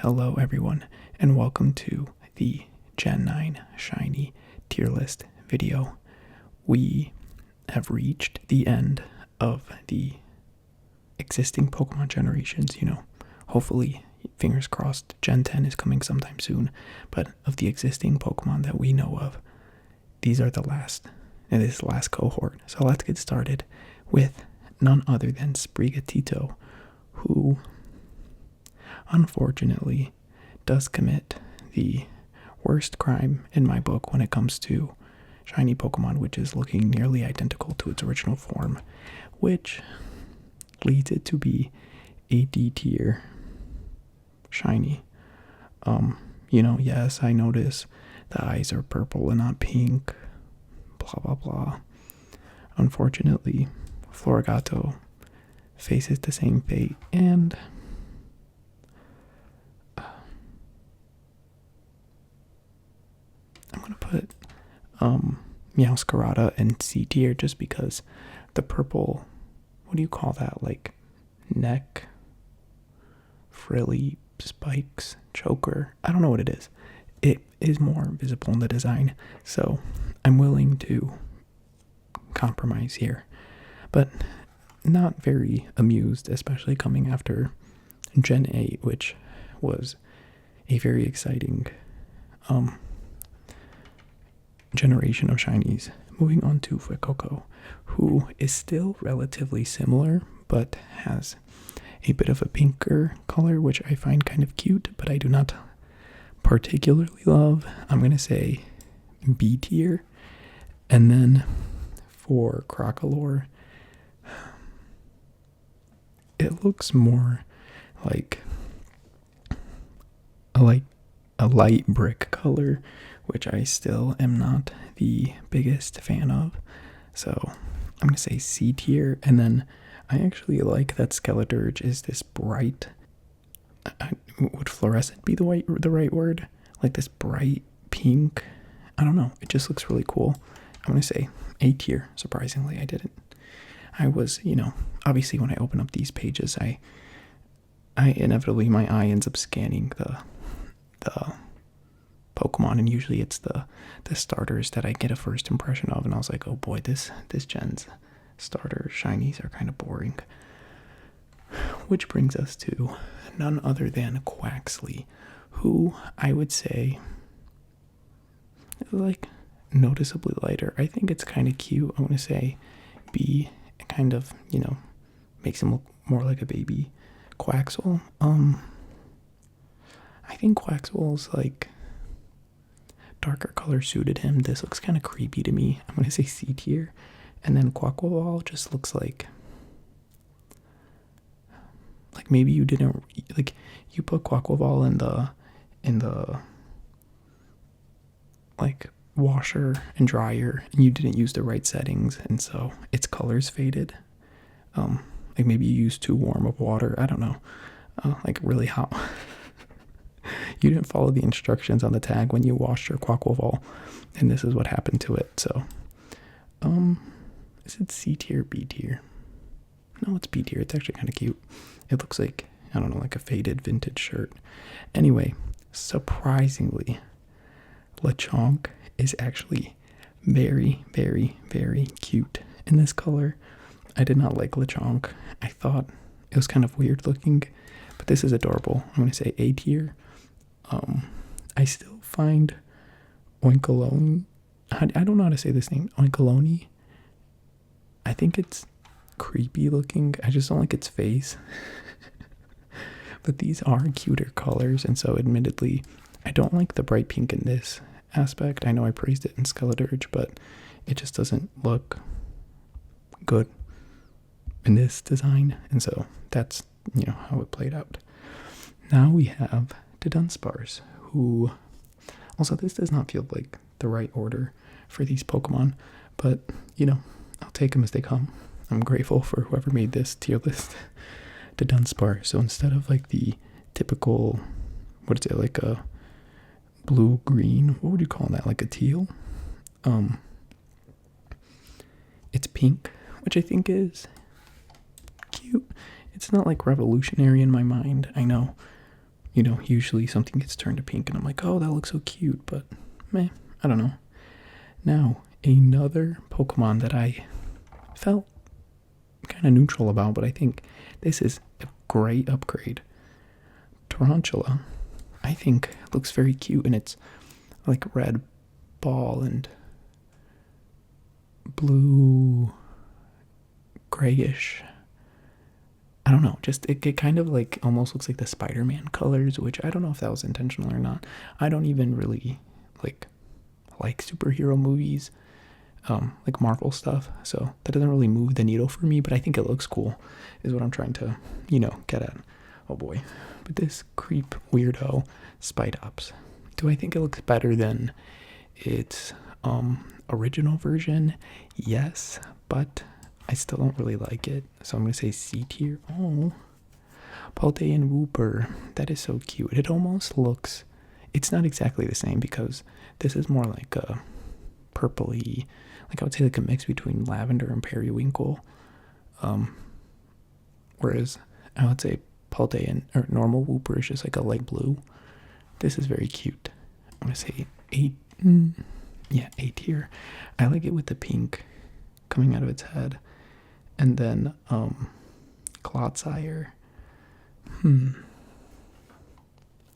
Hello everyone, and welcome to the Gen 9 Shiny tier list video. We have reached the end of the existing Pokemon generations, hopefully, fingers crossed, Gen 10 is coming sometime soon, but of the existing Pokemon that we know of, these are the last, and this last cohort. So let's get started with none other than Sprigatito, who unfortunately does commit the worst crime in my book when it comes to shiny Pokemon, which is looking nearly identical to its original form, which leads it to be a D tier shiny. Yes, I notice the eyes are purple and not pink, blah blah blah. Unfortunately, Florigato faces the same fate, and I'm gonna put Meowscarada in C tier just because the purple, what do you call that, like neck frilly spikes choker, I don't know what it is. It is more visible in the design, so I'm willing to compromise here, but not very amused, especially coming after Gen 8, which was a very exciting generation of shinies. Moving on to Fuecoco, who is still relatively similar, but has a bit of a pinker color, which I find kind of cute, but I do not particularly love. I'm going to say B tier. And then for Crocolore, it looks more like a light brick color, which I still am not the biggest fan of. So I'm going to say C tier. And then I actually like that Skeleturge is this bright, would fluorescent be the right word? Like this bright pink. I don't know. It just looks really cool. I'm going to say A tier. Surprisingly, I didn't. I was, obviously when I open up these pages, I inevitably, my eye ends up scanning the Pokemon, and usually it's the starters that I get a first impression of, and I was like, oh boy, this gen's starter shinies are kind of boring. Which brings us to none other than Quaxly, who I would say is like noticeably lighter. I think it's kind of cute. I want to say B. It kind of, makes him look more like a baby Quaxwell. I think Quaxwell's like darker color suited him. This looks kind of creepy to me. I'm gonna say C tier. And then Quaquaval just looks like maybe you didn't, like, you put Quaquaval in the like washer and dryer, and you didn't use the right settings, and so its color's faded. Like maybe you used too warm of water, I don't know, like really hot. You didn't follow the instructions on the tag when you washed your Quaquaval, and this is what happened to it. So is it C tier, B tier? No, it's B tier. It's actually kind of cute. It looks like, I don't know, like a faded vintage shirt. Anyway, surprisingly, Lechonk is actually very, very, very cute in this color. I did not like Lechonk. I thought it was kind of weird looking, but this is adorable. I'm going to say A tier. I still find Oinkalone, I don't know how to say this name, Oinkalone. I think it's creepy looking. I just don't like its face. But these are cuter colors, and so admittedly, I don't like the bright pink in this aspect. I know I praised it in Skeleturge, but it just doesn't look good in this design, and so that's, how it played out. Now we have the Dunsparce, who, also this does not feel like the right order for these Pokemon, but, I'll take them as they come. I'm grateful for whoever made this tier list. The Dunsparce, so instead of like the typical, what is it, like a blue-green, what would you call that, like a teal? It's pink, which I think is cute. It's not like revolutionary in my mind. I know, usually something gets turned to pink and I'm like, oh, that looks so cute, but meh, I don't know. Now, another Pokemon that I felt kind of neutral about, but I think this is a great upgrade. Tarantula, I think looks very cute, and it's like red ball and blue grayish. I don't know, just it kind of like almost looks like the Spider-Man colors, which I don't know if that was intentional or not. I don't even really like superhero movies, like Marvel stuff, so that doesn't really move the needle for me, but I think it looks cool is what I'm trying to, get at. Oh boy. But this creep weirdo Spidops, do I think it looks better than its original version? Yes, but I still don't really like it, so I'm gonna say C tier. Oh, Paldea and Wooper, that is so cute. It almost looks, it's not exactly the same because this is more like a purpley, like I would say like a mix between lavender and periwinkle. Whereas I would say Paldea or normal Wooper is just like a light blue. This is very cute. I'm gonna say A. Yeah, A tier. I like it with the pink coming out of its head. And then Clodsire.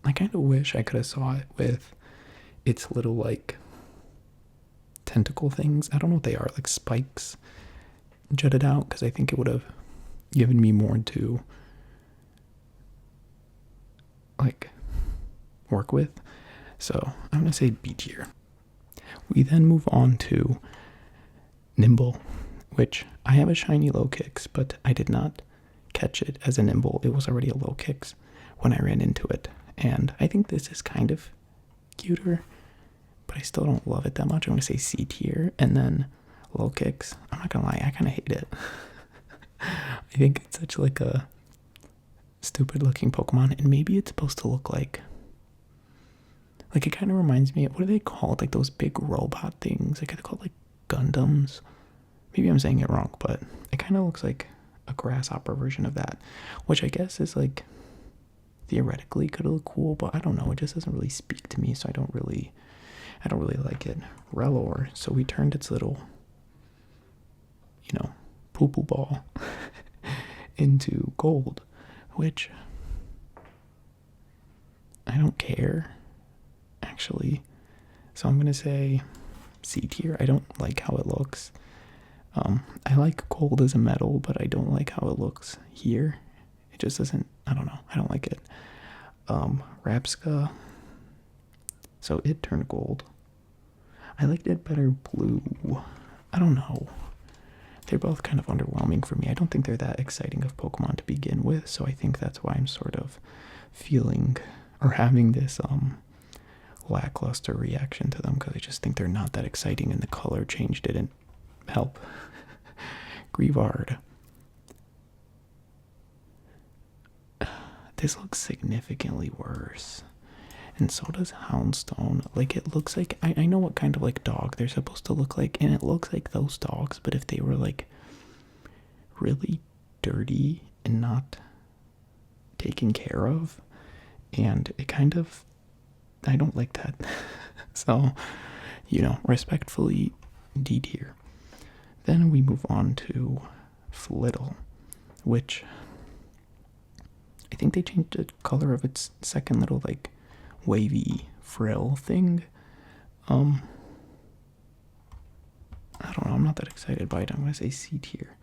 I kind of wish I could have saw it with its little like tentacle things. I don't know what they are, like spikes jutted out, because I think it would have given me more to like work with. So I'm gonna say B tier. We then move on to Nimble, which I have a shiny low kicks, but I did not catch it as a Nimble. It was already a low kicks when I ran into it, and I think this is kind of cuter, but I still don't love it that much. I'm gonna say C tier. And then low kicks, I'm not gonna lie, I kind of hate it. I think it's such like a stupid looking Pokemon, and maybe it's supposed to look like it kind of reminds me of, what are they called, like those big robot things, like they're called like Gundams. Maybe I'm saying it wrong, but it kind of looks like a grasshopper version of that, which I guess is like theoretically could look cool, but I don't know, it just doesn't really speak to me, so I don't really like it. Relor, so we turned its little poo-poo ball into gold, which I don't care actually, so I'm gonna say C tier. I don't like how it looks. I like gold as a metal, but I don't like how it looks here. It just doesn't, I don't know, I don't like it. Rapska, so it turned gold. I liked it better blue. I don't know. They're both kind of underwhelming for me. I don't think they're that exciting of Pokemon to begin with, so I think that's why I'm sort of feeling or having this lackluster reaction to them, because I just think they're not that exciting, and the color change didn't help. Grievard. This looks significantly worse. And so does Houndstone. Like, it looks like, I know what kind of like dog they're supposed to look like, and it looks like those dogs, but if they were like really dirty and not taken care of, and it kind of, I don't like that. So, respectfully, D tier. Then we move on to Flittle, which I think they changed the color of its second little like wavy frill thing. I don't know, I'm not that excited by it. I'm gonna say C tier.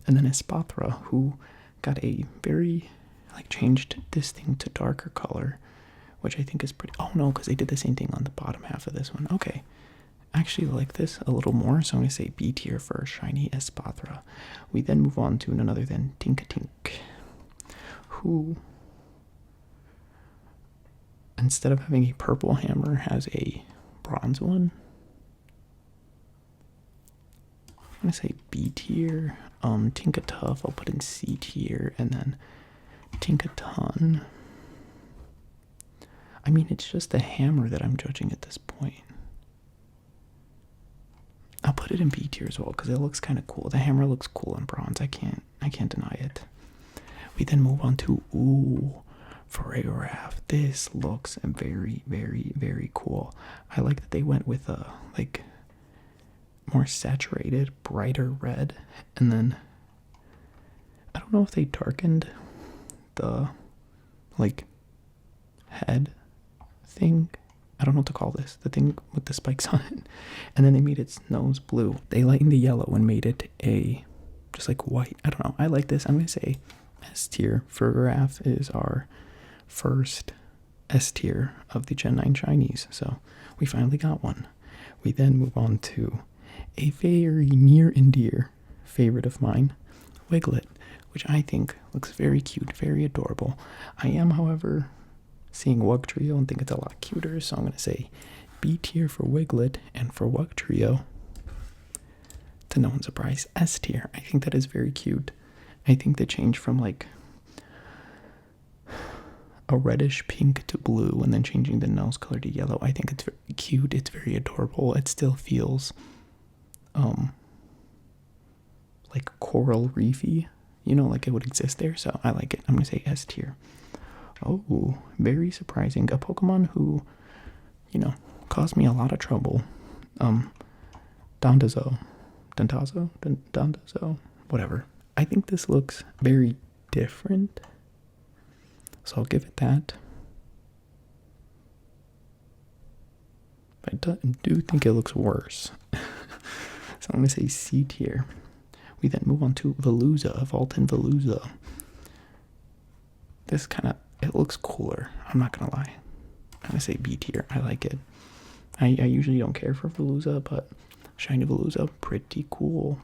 And then Espathra, who got a very changed this thing to darker color, which I think is pretty, oh no, because they did the same thing on the bottom half of this one. Okay, I actually like this a little more, so I'm gonna say B tier for shiny Espathra. We then move on to none other than Tinkatink, who, instead of having a purple hammer, has a bronze one. I'm gonna say B tier. Tinkatuff, I'll put in C tier, and then Tinkaton. I mean, it's just the hammer that I'm judging at this point. I'll put it in B tier as well, because it looks kind of cool. The hammer looks cool in bronze. I can't deny it. We then move on to Photograph. This looks very, very, very cool. I like that they went with a like more saturated, brighter red, and then I don't know if they darkened the like head thing. I don't know what to call this. The thing with the spikes on it, and then they made its nose blue. They lightened the yellow and made it a just like white. I don't know. I like this. I'm gonna say S tier. Photograph is our first S tier of the Gen 9 Chinese, so we finally got one. We then move on to a very near and dear favorite of mine, Wiglet, which I think looks very cute, very adorable. I am, however, seeing Wug Trio and think it's a lot cuter, so I'm going to say B tier for Wiglet, and for Wug Trio, to no one's surprise, S tier. I think that is very cute. I think the change from like a reddish pink to blue and then changing the nose color to yellow, I think it's very cute. It's very adorable. It still feels like coral reefy, you know, like it would exist there, so I like it. I'm gonna say S tier. Oh, very surprising. A Pokemon who, you know, caused me a lot of trouble. Dondozo, whatever. I think this looks very different, so I'll give it that. But I do think it looks worse. So I'm going to say C tier. We then move on to Veluza, Volton Veluza. This it looks cooler. I'm not going to lie. I'm going to say B tier. I like it. I usually don't care for Veluza, but shiny Veluza, pretty cool.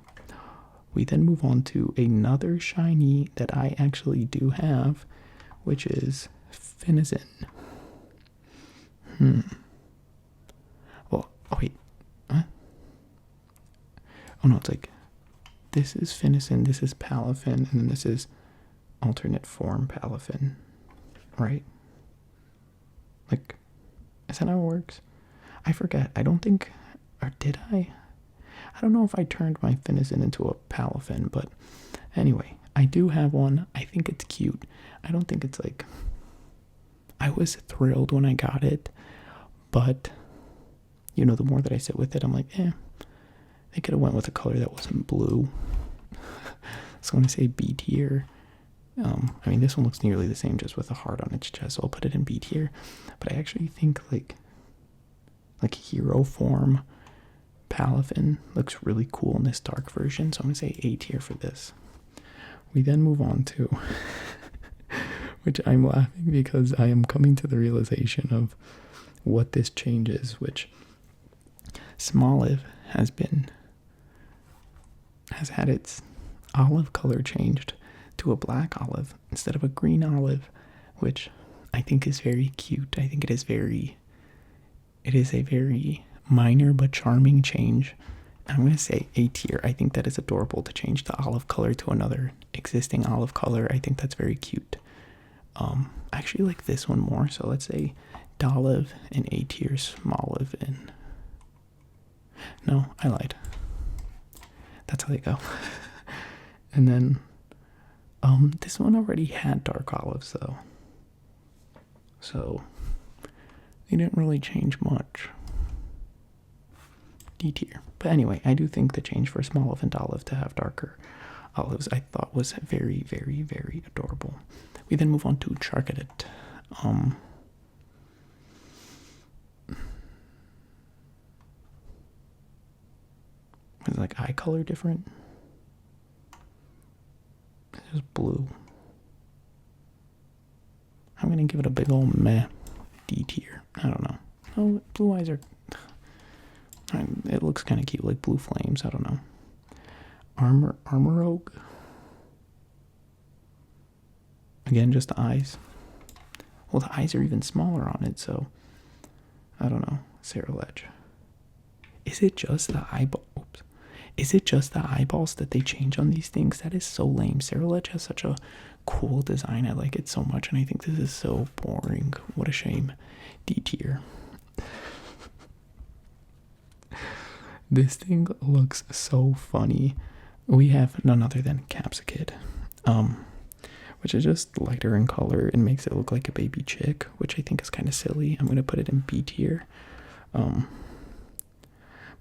We then move on to another shiny that I actually do have, which is Finizen. Well, oh wait. Huh? Oh no, it's like, this is Finizen, this is Palafin, and then this is alternate form Palafin. Right? Like, is that how it works? I forget. I don't think, or did I? I don't know if I turned my Finizen into a Palafin, but anyway, I do have one. I think it's cute. I don't think it's like, I was thrilled when I got it, but, you know, the more that I sit with it, I'm like, they could have went with a color that wasn't blue. So I'm going to say B tier. I mean, this one looks nearly the same, just with a heart on its chest, so I'll put it in B tier. But I actually think, like hero form Palafin looks really cool in this dark version, so I'm going to say A tier for this. We then move on to, which I'm laughing because I am coming to the realization of what this change is, which Smoliv has had its olive color changed to a black olive instead of a green olive, which I think is very cute. I think it is a very minor but charming change. I'm going to say A tier. I think that is adorable to change the olive color to another existing olive color. I think that's very cute. I actually like this one more, so let's say Dolive and A tier, Smoliv and... No, I lied. That's how they go. And then, this one already had dark olives though, so they didn't really change much. D tier. But anyway, I do think the change for Smoliv and Olive to have darker olives I thought was very, very, very adorable. We then move on to Charcadet. Is like eye color different? It's just blue. I'm gonna give it a big old meh. D tier. I don't know. Oh, blue eyes are... It looks kind of cute, like blue flames. I don't know. Armor Oak. Again, just the eyes. Well, the eyes are even smaller on it, so I don't know. Cerulege. Is it just the eyeball? Oops. Is it just the eyeballs that they change on these things? That is so lame. Cerulege has such a cool design. I like it so much, and I think this is so boring. What a shame. D tier. This thing looks so funny. We have none other than Capsicid. which is just lighter in color and makes it look like a baby chick, which I think is kind of silly. I'm going to put it in B tier.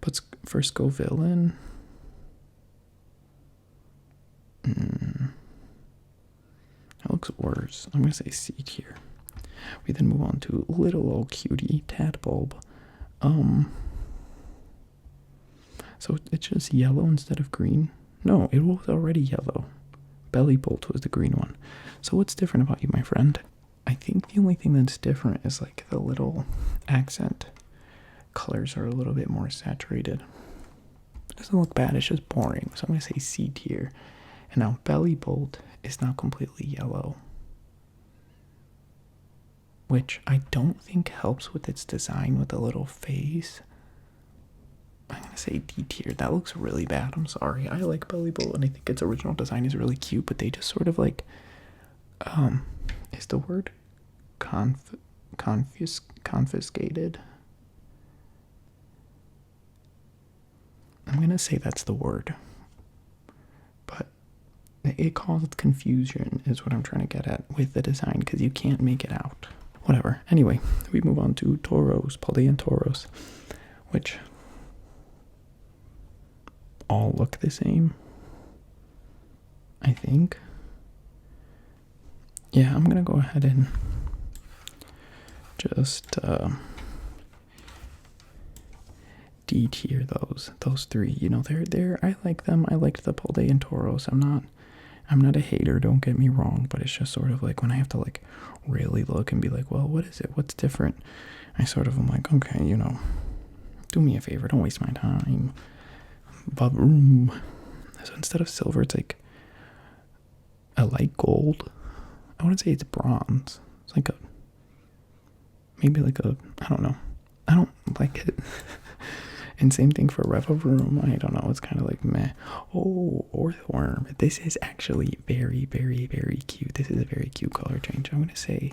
Let's first go villain. That looks worse. I'm going to say C tier. We then move on to little old cutie Tadbulb. So it's just yellow instead of green. No, it was already yellow. Bellybolt was the green one. So what's different about you, my friend? I think the only thing that's different is like the little accent colors are a little bit more saturated. It doesn't look bad, it's just boring. So I'm going to say C tier. And now Bellybolt is now completely yellow, which I don't think helps with its design with the little face. I'm going to say D tier. That looks really bad. I'm sorry. I like Bellybolt and I think its original design is really cute, but they just sort of like, is the word confiscated? I'm going to say that's the word. But it caused confusion is what I'm trying to get at with the design because you can't make it out. Whatever. Anyway, we move on to Tauros, Paldea and Tauros, which all look the same, I think. Yeah, I'm gonna go ahead and just D tier those three. You know, they're I like them. I liked the Paldea and Tauros. I'm not a hater, don't get me wrong, but it's just sort of like when I have to like really look and be like, well, what is it? What's different? I sort of am like, okay, you know, do me a favor, don't waste my time. So instead of silver, it's like a light gold. I wouldn't say it's bronze. It's like I don't know. I don't like it. And same thing for Revavroom. I don't know. It's kind of like meh. Oh, Orthworm. This is actually very, very, very cute. This is a very cute color change. I'm going to say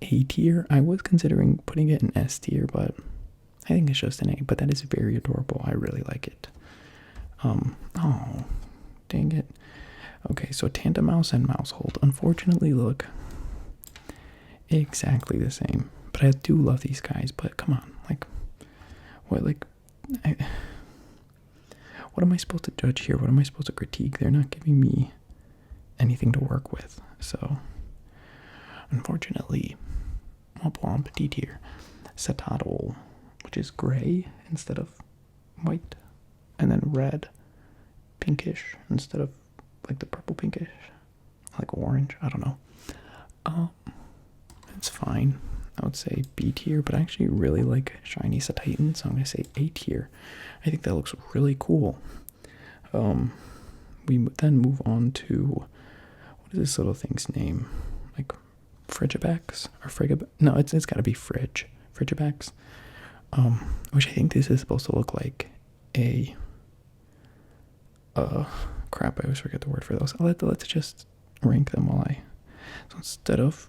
A tier. I was considering putting it in S tier, but I think it's just an A. But that is very adorable. I really like it. Oh, dang it. Okay, so Tandemouse and Mousehold unfortunately look exactly the same. But I do love these guys, but come on, like, what am I supposed to judge here? What am I supposed to critique? They're not giving me anything to work with. So, unfortunately, womp womp, D tier. Satotl, which is gray instead of white, and then red, pinkish instead of like the purple pinkish, like orange. I don't know. It's fine. I would say B tier, but I actually really like shiny Satitan, so I'm gonna say A tier. I think that looks really cool. We then move on to, what is this little thing's name? Like Frigibax or Frigib? No, it's got to be Frigibax. Which I think this is supposed to look like a crap. I always forget the word for those. Let's just rank them while so instead of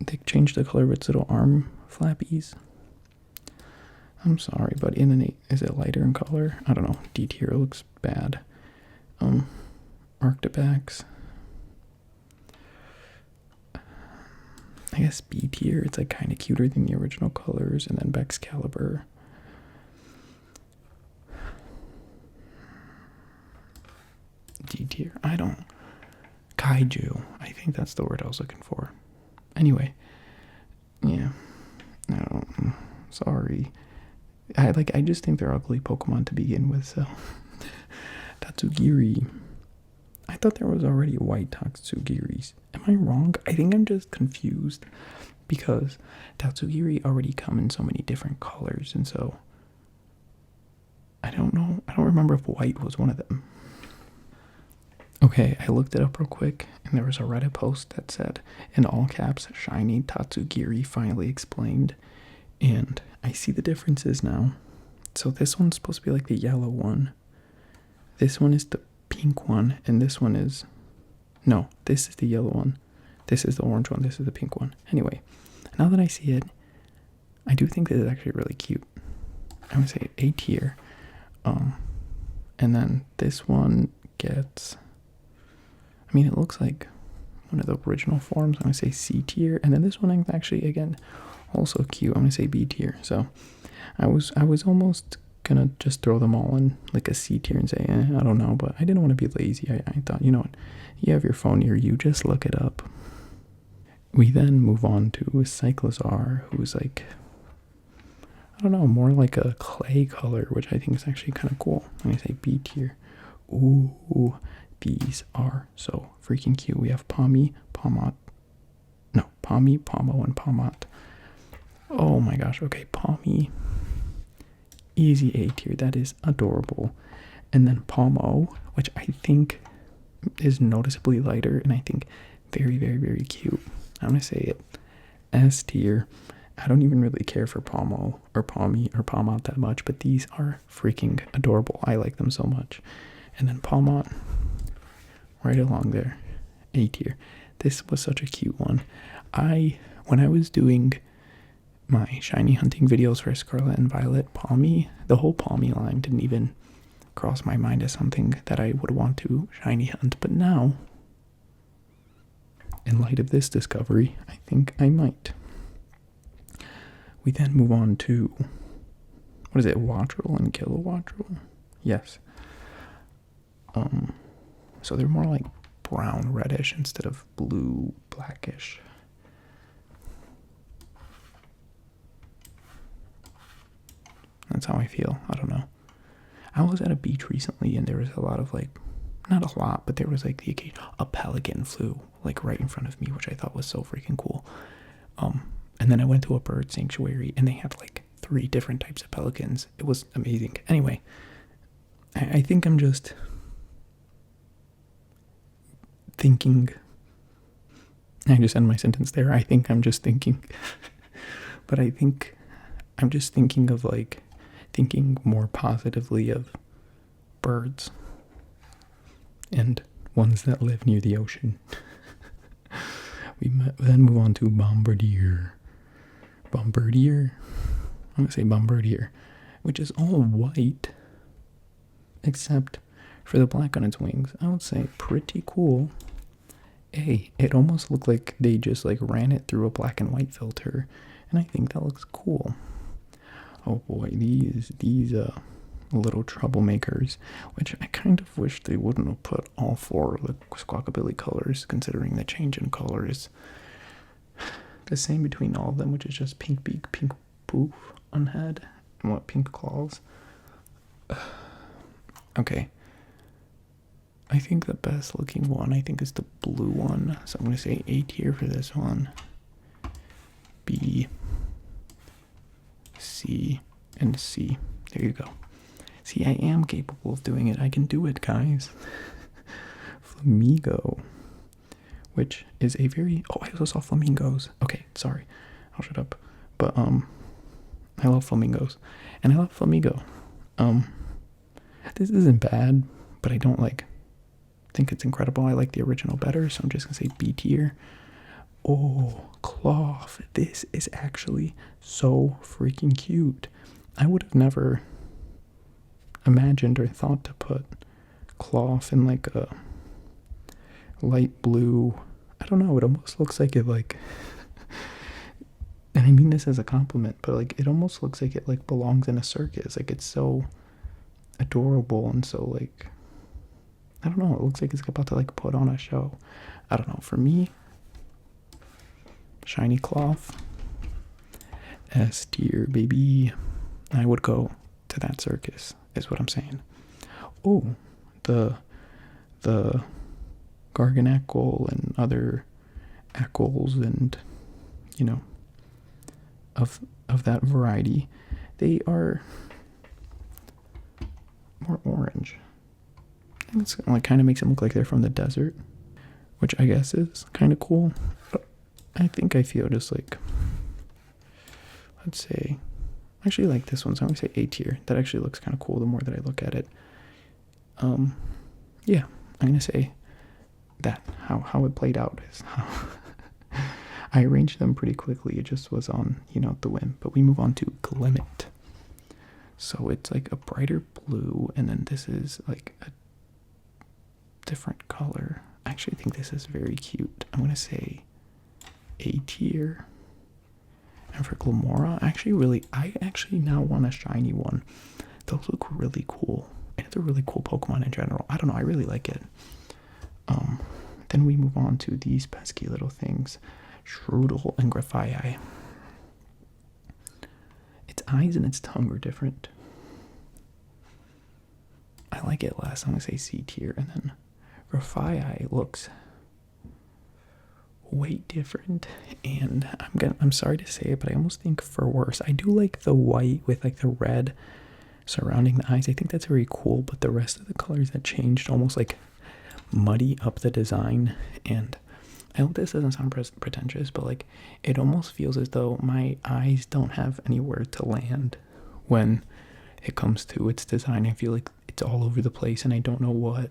they changed the color of its little arm flappies. I'm sorry, but is it lighter in color? I don't know. D tier looks bad. Arctibax. I guess B tier. It's like kind of cuter than the original colors, and then Bexcalibur. D tier. Kaiju. I think that's the word I was looking for. Anyway, yeah. Sorry. I just think they're ugly Pokemon to begin with, so. Tatsugiri. I thought there was already white Tatsugiris. Am I wrong? I think I'm just confused because Tatsugiri already come in so many different colors, and so I don't know. I don't remember if white was one of them. Okay, I looked it up real quick, and there was a Reddit post that said, in all caps, shiny Tatsugiri finally explained, and I see the differences now. So this one's supposed to be like the yellow one. This one is the pink one, and this one is... No, this is the yellow one. This is the orange one. This is the pink one. Anyway, now that I see it, I do think this is actually really cute. I'm going to say A tier. And then this one gets... I mean, it looks like one of the original forms. I'm gonna say C tier, and then this one is actually again also cute. I'm gonna say B tier. So I was almost gonna just throw them all in like a C tier and say, I don't know, but I didn't want to be lazy. I thought, you know what, you have your phone near you, just look it up. We then move on to Cyclozar, who's like, I don't know, more like a clay color, which I think is actually kind of cool. I'm gonna say B tier. Ooh, these are so freaking cute. We have Pommy, Pomot. No, Pommy, Pomo, and Pomot. Oh my gosh, okay, Pommy. Easy A tier, that is adorable. And then Pomo, which I think is noticeably lighter, and I think very, very, very cute. I'm gonna say it S tier. I don't even really care for Pomo or Pommy or Pomot that much, but these are freaking adorable. I like them so much. And then Pomot, right along there, A tier. This was such a cute one. When I was doing my shiny hunting videos for Scarlet and Violet, Pommy, the whole Pommy line didn't even cross my mind as something that I would want to shiny hunt. But now, in light of this discovery, I think I might. We then move on to, what is it, Wattrel and Kilowattrel? Yes. So they're more like brown reddish instead of blue blackish. That's how I feel. I don't know. I was at a beach recently and there was a lot of like, not a lot, but there was like the occasion, a pelican flew like right in front of me, which I thought was so freaking cool. And then I went to a bird sanctuary and they had like 3 different types of pelicans. It was amazing. Anyway, I think I'm just thinking. I just end my sentence there. I think I'm just thinking. But I think I'm just thinking of like, thinking more positively of birds and ones that live near the ocean. We then move on to Bombardier. Bombardier? I'm gonna say Bombardier, which is all white, except for the black on its wings. I would say pretty cool. It almost looked like they just like ran it through a black and white filter, and I think that looks cool. Oh boy, these little troublemakers, which I kind of wish they wouldn't have put all 4 of the Squawkabilly colors, considering the change in color is the same between all of them, which is just pink beak, pink poof on head, and what, pink claws. Okay. I think the best looking one, I think, is the blue one. So I'm going to say A tier for this one. B, C, and C. There you go. See, I am capable of doing it. I can do it, guys. Flamigo, which is a very... Oh, I also saw flamingos. Okay, sorry. I'll shut up. But, I love flamingos. And I love Flamigo. This isn't bad, but I don't, think it's incredible. I like the original better, so I'm just gonna say B tier. Oh, cloth. This is actually so freaking cute. I would have never imagined or thought to put cloth in like a light blue. I don't know, it almost looks like it and I mean this as a compliment, but it almost looks like it belongs in a circus. It's so adorable and so I don't know, it looks like it's about to put on a show. I don't know, for me, shiny cloth, S tier, baby. I would go to that circus, is what I'm saying. Oh, the Garganackle and other Ackles and, of that variety, they are more orange. I think it's kind of makes them look like they're from the desert, which I guess is kind of cool. But I think I feel just let's say, I actually like this one, so I'm going to say A tier. That actually looks kind of cool the more that I look at it. Yeah, I'm going to say that. How it played out is how I arranged them pretty quickly. It just was on, the whim. But we move on to Glimmet. So it's a brighter blue, and then this is a different color. I actually think this is very cute. I'm gonna say A tier. And for Glamora, I actually now want a shiny one. Those look really cool. And it's a really cool Pokemon in general. I don't know, I really like it. Then we move on to these pesky little things. Shroodle and Grafaiai. Its eyes and its tongue are different. I like it less. I'm gonna say C tier. And then Grafaiai looks way different, and I'm sorry to say it, but I almost think for worse. I do like the white with like the red surrounding the eyes. I think that's very cool, but the rest of the colors that changed almost like muddy up the design. And I hope this doesn't sound pretentious, but like it almost feels as though my eyes don't have anywhere to land when it comes to its design. I feel like it's all over the place, and I don't know what.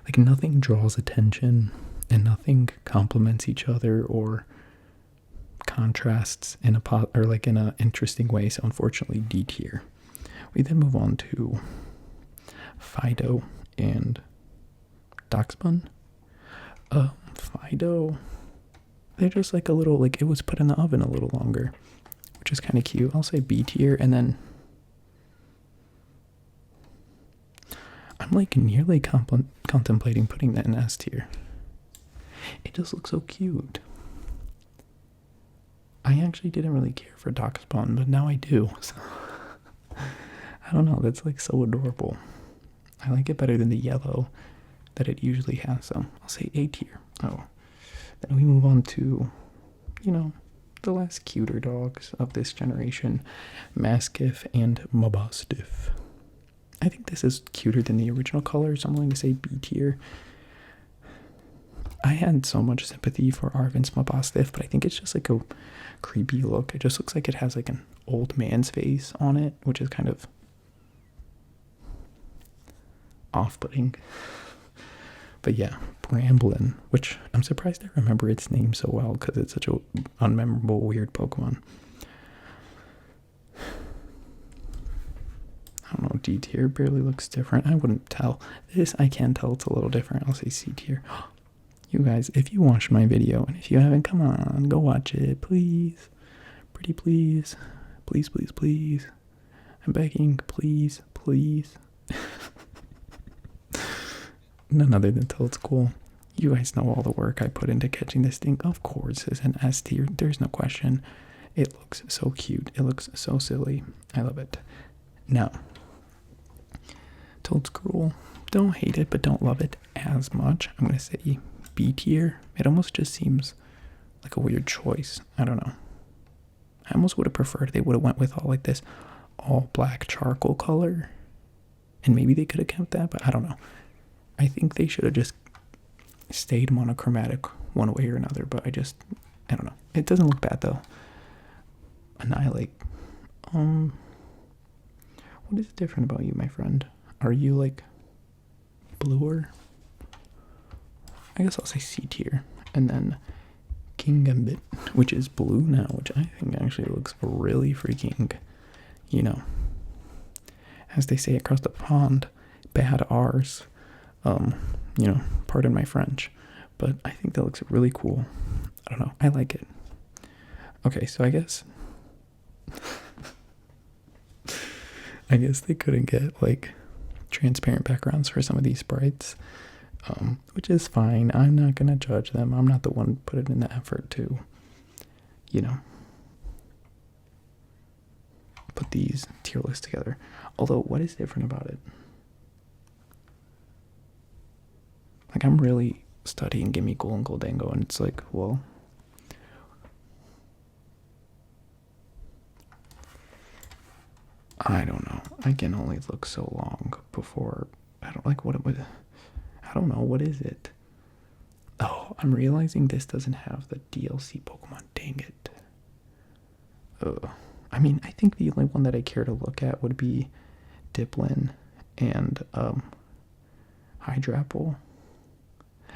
Like nothing draws attention, and nothing complements each other or contrasts in a interesting way. So unfortunately, D tier. We then move on to Fido and Doxbun. Fido, they're just like a little, like it was put in the oven a little longer, which is kind of cute. I'll say B tier, and then I'm like nearly contemplating putting that in S tier. It just looks so cute. I actually didn't really care for Doxbun, but now I do. So I don't know, that's like so adorable. I like it better than the yellow that it usually has, so I'll say A tier. Oh, then we move on to, the less cuter dogs of this generation, Mastiff and Mastiff. I think this is cuter than the original colors. I'm going to say B tier. I had so much sympathy for Arvin's Mastiff, but I think it's just like a creepy look. It just looks like it has like an old man's face on it, which is kind of off-putting. But yeah, Bramblin, which I'm surprised I remember its name so well because it's such a unmemorable, weird Pokemon. I don't know, D tier barely looks different. I wouldn't tell. This, I can tell it's a little different. I'll say C tier. You guys, if you watched my video, and if you haven't, come on, go watch it, please. Pretty please. Please, please, please. I'm begging, please, please. None other than till it's cool. You guys know all the work I put into catching this thing. Of course, it's an S tier. There's no question. It looks so cute. It looks so silly. I love it. Now, Toad's Cruel. Don't hate it, but don't love it as much. I'm going to say B tier. It almost just seems like a weird choice. I don't know. I almost would have preferred they would have went with this all black charcoal color. And maybe they could have kept that, but I don't know. I think they should have just stayed monochromatic one way or another, but I don't know. It doesn't look bad though. Annihilate. What is different about you, my friend? Are you like bluer? I guess I'll say C tier. And then King Gambit, which is blue now, which I think actually looks really freaking, as they say across the pond, bad R's. Pardon my French, but I think that looks really cool. I don't know. I like it. Okay, so I guess they couldn't get like transparent backgrounds for some of these sprites, which is fine. I'm not gonna judge them. I'm not the one putting in the effort to, put these tier lists together. Although, what is different about it? Like, I'm really studying Gimmighoul and Goldango, and it's like, well, I don't know. I can only look so long before, I don't know, what is it? Oh, I'm realizing this doesn't have the DLC Pokemon, dang it. I mean, I think the only one that I care to look at would be Diplin and, Hydrapple.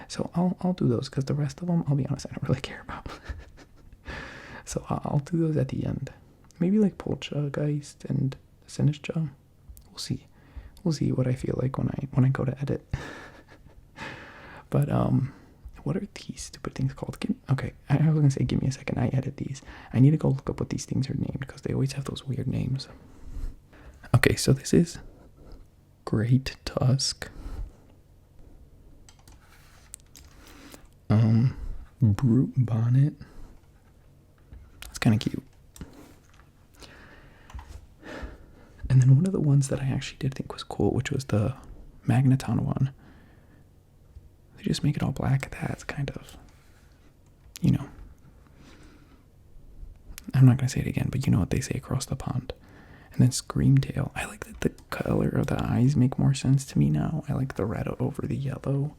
So I'll do those, because the rest of them, I'll be honest, I don't really care about. So I'll do those at the end. Maybe like Poltergeist and Sinistcha. We'll see. We'll see what I feel like when I go to edit. But What are these stupid things called? Okay, I was gonna say give me a second. I edit these. I need to go look up what these things are named because they always have those weird names. Okay, so this is Great Tusk. Brute Bonnet. It's kind of cute. And then one of the ones that I actually did think was cool, which was the Magneton one. They just make it all black. That's kind of, you know. I'm not going to say it again, but you know what they say across the pond. And then Screamtail. I like that the color of the eyes make more sense to me now. I like the red over the yellow.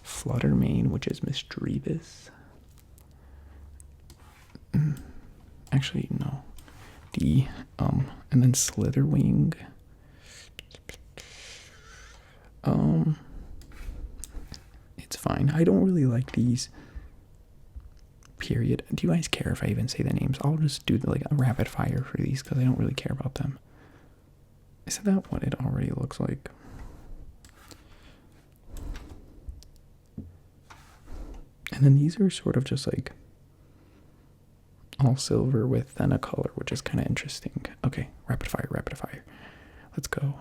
Fluttermane, which is mischievous. Actually, no. And then Slitherwing. It's fine. I don't really like these. Period. Do you guys care if I even say the names? I'll just do like a rapid fire for these because I don't really care about them. Isn't that what it already looks like? And then these are sort of just like all silver with then a color, which is kind of interesting. Okay, rapid fire, rapid fire. Let's go.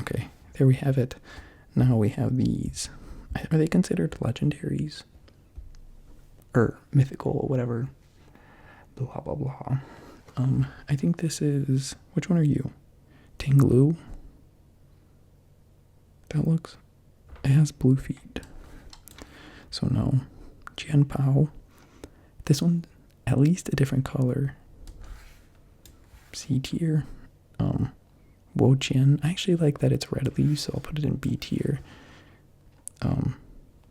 Okay, there we have it. Now we have these. Are they considered legendaries? Or mythical, whatever. Blah, blah, blah. I think this is... Which one are you? Tinglu? That looks... It has blue feet. So no. Jianpao. This one, at least a different color. C tier. Wojian. I actually like that it's red leaves, so I'll put it in B tier.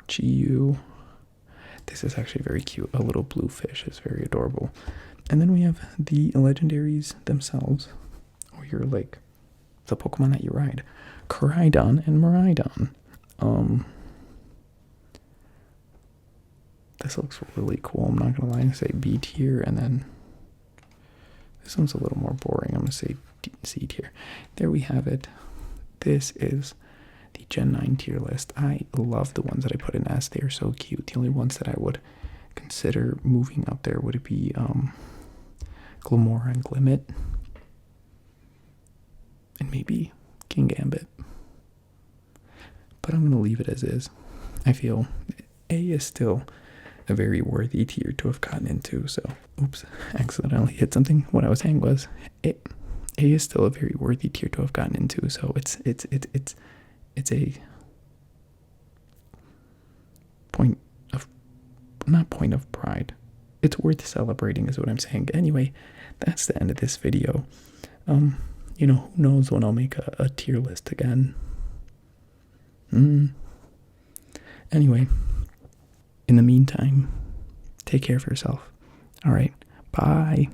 Chiyu. This is actually very cute. A little blue fish is very adorable. And then we have the legendaries themselves. Or you're like the Pokemon that you ride. Koraidon and Miraidon. This looks really cool. I'm not gonna lie and say B tier, and then this one's a little more boring. I'm gonna say C tier. There we have it. This is the Gen 9 tier list. I love the ones that I put in S. They are so cute. The only ones that I would consider moving up there would be Glamora and Glimmet. And maybe King Gambit. But I'm going to leave it as is. I feel A is still a very worthy tier to have gotten into. So, oops, accidentally hit something. What I was saying was A is still a very worthy tier to have gotten into. So it's a point of pride. It's worth celebrating is what I'm saying. Anyway, that's the end of this video. Who knows when I'll make a tier list again. Anyway, in the meantime, take care of yourself. All right, bye.